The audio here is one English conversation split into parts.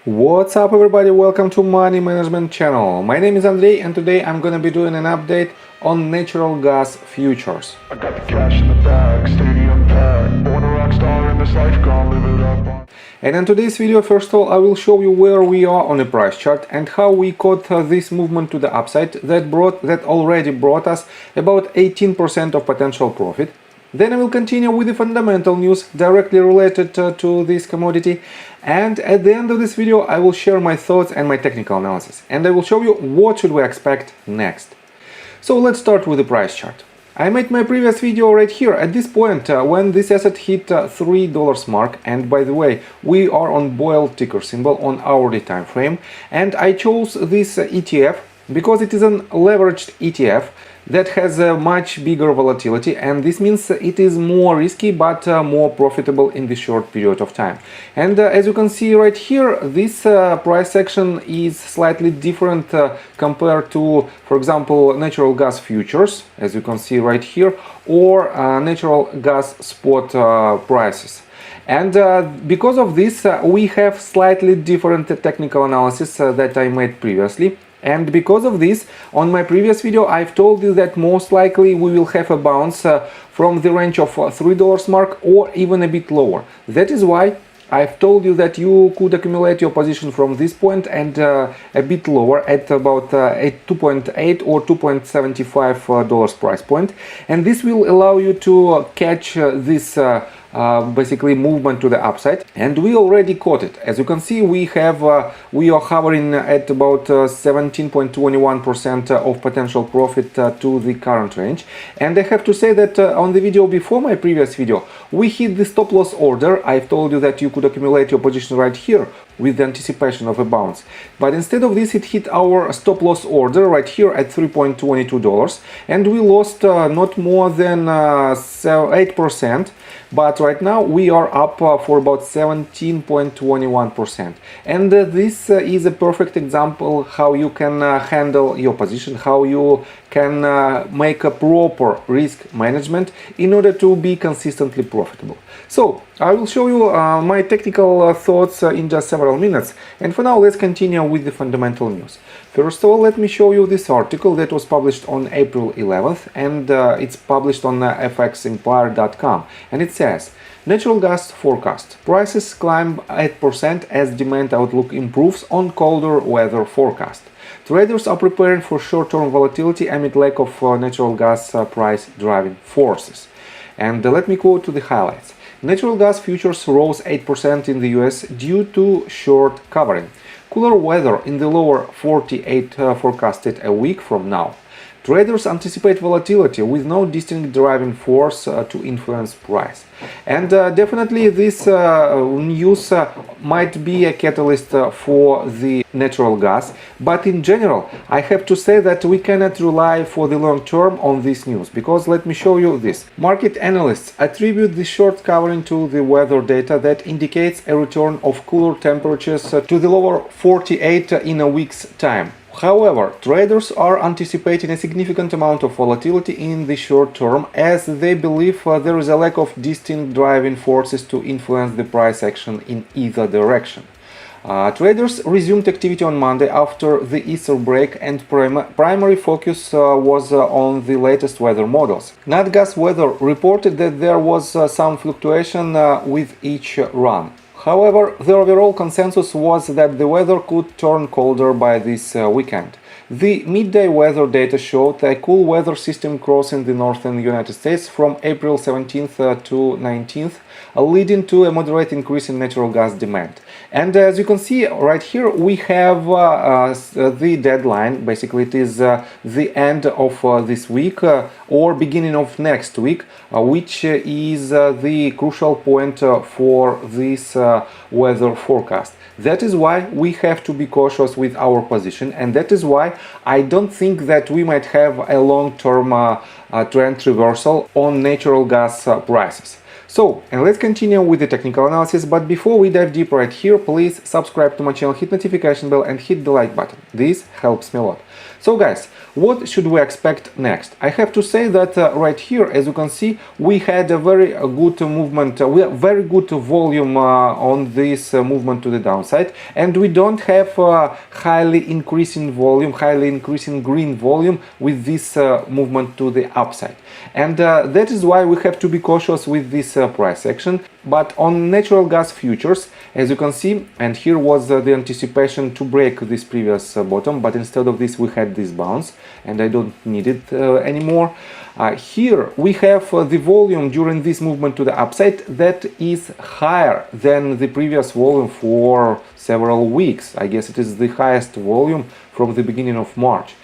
What's up everybody, welcome to Money Management channel. My name is Andrei and today I'm gonna be doing an update on natural gas futures. I got the cash in the bag, stadium packed, born a rock star in this life, gonna live it up. And in today's video, first of all, I will show you where we are on the price chart and how we caught this movement to the upside that already brought us about 18% of potential profit. Then I will continue with the fundamental news directly related to this commodity, and at the end of this video I will share my thoughts and my technical analysis, and I will show you what should we expect next. So let's start with the price chart. I made my previous video right here at this point when this asset hit $3 mark, and by the way we are on Boyle ticker symbol on hourly time frame, and I chose this ETF because it is an leveraged ETF that has a much bigger volatility, and this means it is more risky but more profitable in the short period of time. And as you can see right here, this price action is slightly different compared to, for example, natural gas futures, as you can see right here, or natural gas spot prices. And because of this, we have slightly different technical analysis that I made previously. And because of this, on my previous video, I've told you that most likely we will have a bounce from the range of $3 mark or even a bit lower. That is why I've told you that you could accumulate your position from this point and a bit lower at about $2.8 or $2.75 price point. And this will allow you to catch this basically movement to the upside, and we already caught it. As you can see, we are hovering at about 17.21% of potential profit to the current range. And I have to say that on the video before my previous video, we hit the stop loss order. I've told you that you could accumulate your position right here with the anticipation of a bounce, but instead of this it hit our stop loss order right here at $3.22, and we lost not more than 8%, but right now we are up for about 17.21%. And this is a perfect example how you can handle your position, how you can make a proper risk management in order to be consistently profitable. So I will show you my technical thoughts in just several minutes, and for now let's continue with the fundamental news. First of all, let me show you this article that was published on April 11th, and it's published on fxempire.com, and it says: natural gas forecast. Prices climb 8% as demand outlook improves on colder weather forecast. Traders are preparing for short-term volatility amid lack of natural gas price driving forces. And let me quote to the highlights. Natural gas futures rose 8% in the US due to short covering. Cooler weather in the lower 48 forecasted a week from now. Traders anticipate volatility with no distinct driving force to influence price. And definitely this news might be a catalyst for the natural gas, but in general I have to say that we cannot rely for the long term on this news, because let me show you this. Market analysts attribute the short covering to the weather data that indicates a return of cooler temperatures to the lower 48 in a week's time. However, traders are anticipating a significant amount of volatility in the short term, as they believe there is a lack of distinct driving forces to influence the price action in either direction. Traders resumed activity on Monday after the Easter break, and primary focus was on the latest weather models. NatGasWeather reported that there was some fluctuation with each run. However, the overall consensus was that the weather could turn colder by this weekend. The midday weather data showed a cool weather system crossing the northern United States from April 17th to 19th, leading to a moderate increase in natural gas demand. And as you can see right here, we have the deadline. Basically, it is the end of this week or beginning of next week, which is the crucial point for this weather forecast. That is why we have to be cautious with our position, and that is why I don't think that we might have a long-term trend reversal on natural gas prices. So, and let's continue with the technical analysis, but before we dive deep right here, please subscribe to my channel, hit notification bell and hit the like button. This helps me a lot. So guys, what should we expect next? I have to say that right here, as you can see, we had a very good movement, very good volume on this movement to the downside, and we don't have highly increasing volume, highly increasing green volume with this movement to the upside. And that is why we have to be cautious with this price action. But on natural gas futures, as you can see, and here was the anticipation to break this previous bottom, but instead of this we had this bounce, and I don't need it anymore. Here we have the volume during this movement to the upside that is higher than the previous volume for several weeks. I guess it is the highest volume from the beginning of March.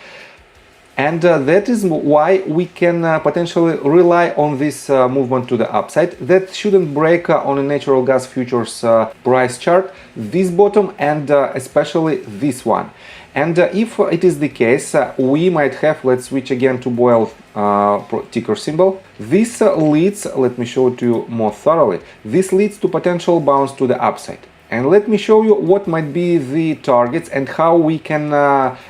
And that is why we can potentially rely on this movement to the upside. That shouldn't break on a natural gas futures price chart, this bottom and especially this one. And if it is the case, we might have, let's switch again to BOL ticker symbol. This leads, let me show it to you more thoroughly, this leads to potential bounce to the upside. And let me show you what might be the targets and how we can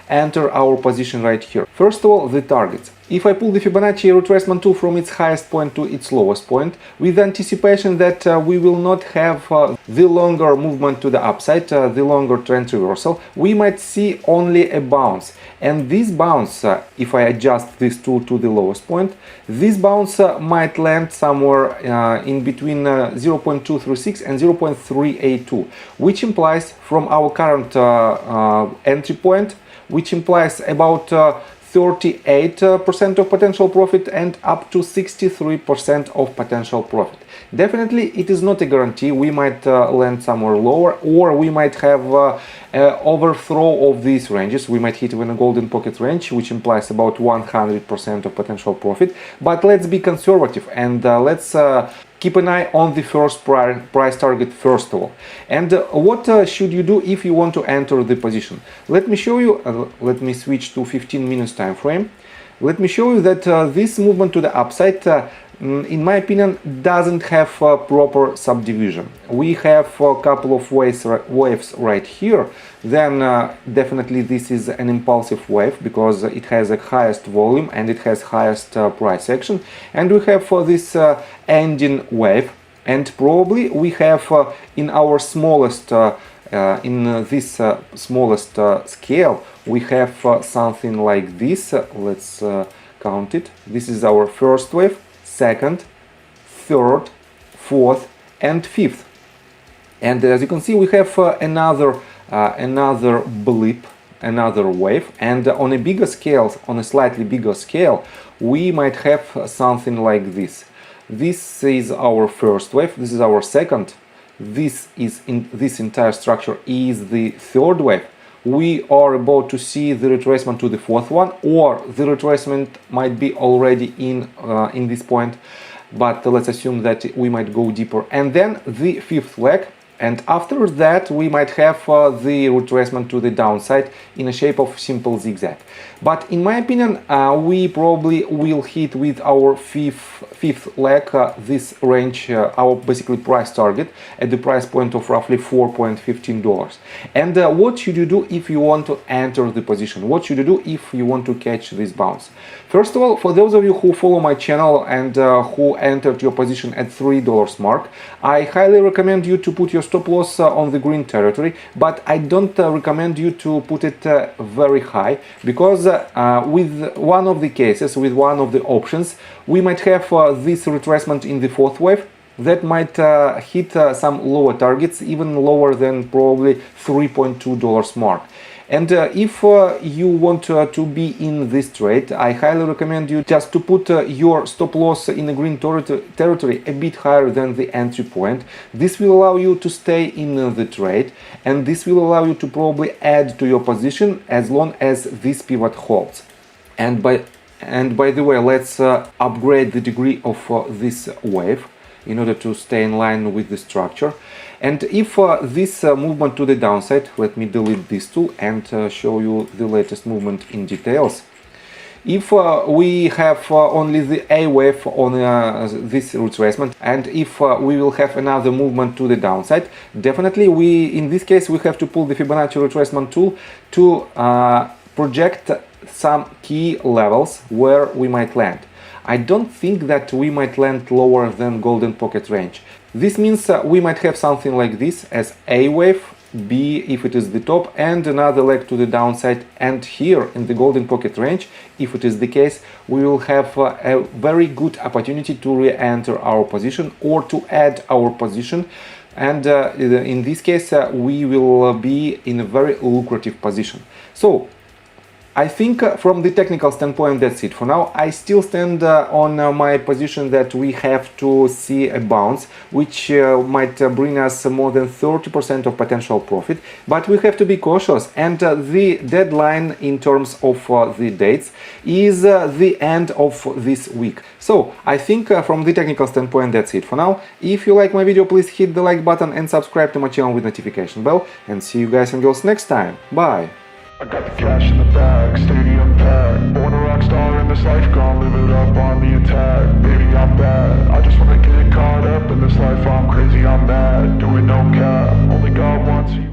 enter our position right here. First of all, the targets. If I pull the Fibonacci retracement tool from its highest point to its lowest point, with the anticipation that we will not have the longer movement to the upside, the longer trend reversal, we might see only a bounce. And this bounce, if I adjust this tool to the lowest point, this bounce might land somewhere in between 0.236 and 0.382, which implies from our current entry point, which implies about 38% of potential profit and up to 63% of potential profit. Definitely it is not a guarantee, we might land somewhere lower, or we might have overthrow of these ranges. We might hit even a golden pocket range, which implies about 100% of potential profit. But let's be conservative and let's keep an eye on the first price target first of all. And what should you do if you want to enter the position? Let me show you, let me switch to 15 minutes time frame. Let me show you that this movement to the upside, in my opinion, doesn't have proper subdivision. We have a couple of waves right here. Then definitely this is an impulsive wave because it has a highest volume and it has highest price action. And we have this ending wave, and probably we have in our smallest in this smallest scale, we have something like this. Let's count it. This is our first wave, second, third, fourth, and fifth. And as you can see, we have another blip, another wave. And on a bigger scale, on a slightly bigger scale, we might have something like this. This is our first wave. This is our second. This entire structure is the third wave. We are about to see the retracement to the fourth one, or the retracement might be already in this point, but let's assume that we might go deeper. And then the fifth leg, and after that we might have the retracement to the downside in a shape of simple zigzag. But in my opinion, we probably will hit with our fifth leg this range, our basically price target at the price point of roughly $4.15. And what should you do if you want to enter the position? What should you do if you want to catch this bounce? First of all, for those of you who follow my channel and who entered your position at $3 mark, I highly recommend you to put your stop loss on the green territory, but I don't recommend you to put it very high, because with one of the cases, with one of the options, we might have this retracement in the fourth wave that might hit some lower targets, even lower than probably $3.2 mark. And if you want to be in this trade, I highly recommend you just to put your stop loss in the green territory a bit higher than the entry point. This will allow you to stay in the trade, and this will allow you to probably add to your position as long as this pivot holds. And by the way, let's upgrade the degree of this wave in order to stay in line with the structure. And if this movement to the downside, let me delete this tool and show you the latest movement in details. If we have only the A wave on this retracement, and if we will have another movement to the downside, definitely in this case we have to pull the Fibonacci retracement tool to project some key levels where we might land. I don't think that we might land lower than golden pocket range. This means we might have something like this as A wave, B if it is the top, and another leg to the downside, and here in the golden pocket range, if it is the case, we will have a very good opportunity to re-enter our position or to add our position, and in this case we will be in a very lucrative position. So I think from the technical standpoint that's it for now. I still stand on my position that we have to see a bounce which might bring us more than 30% of potential profit, but we have to be cautious, and the deadline in terms of the dates is the end of this week. So I think from the technical standpoint that's it for now. If you like my video, please hit the like button and subscribe to my channel with notification bell, and see you guys and girls next time. Bye! I got the cash in the bag, stadium packed. Born a rock star in this life, gonna live it up on the attack. Baby, I'm bad, I just wanna get caught up in this life. I'm crazy, I'm mad, doing no cap. Only God wants you.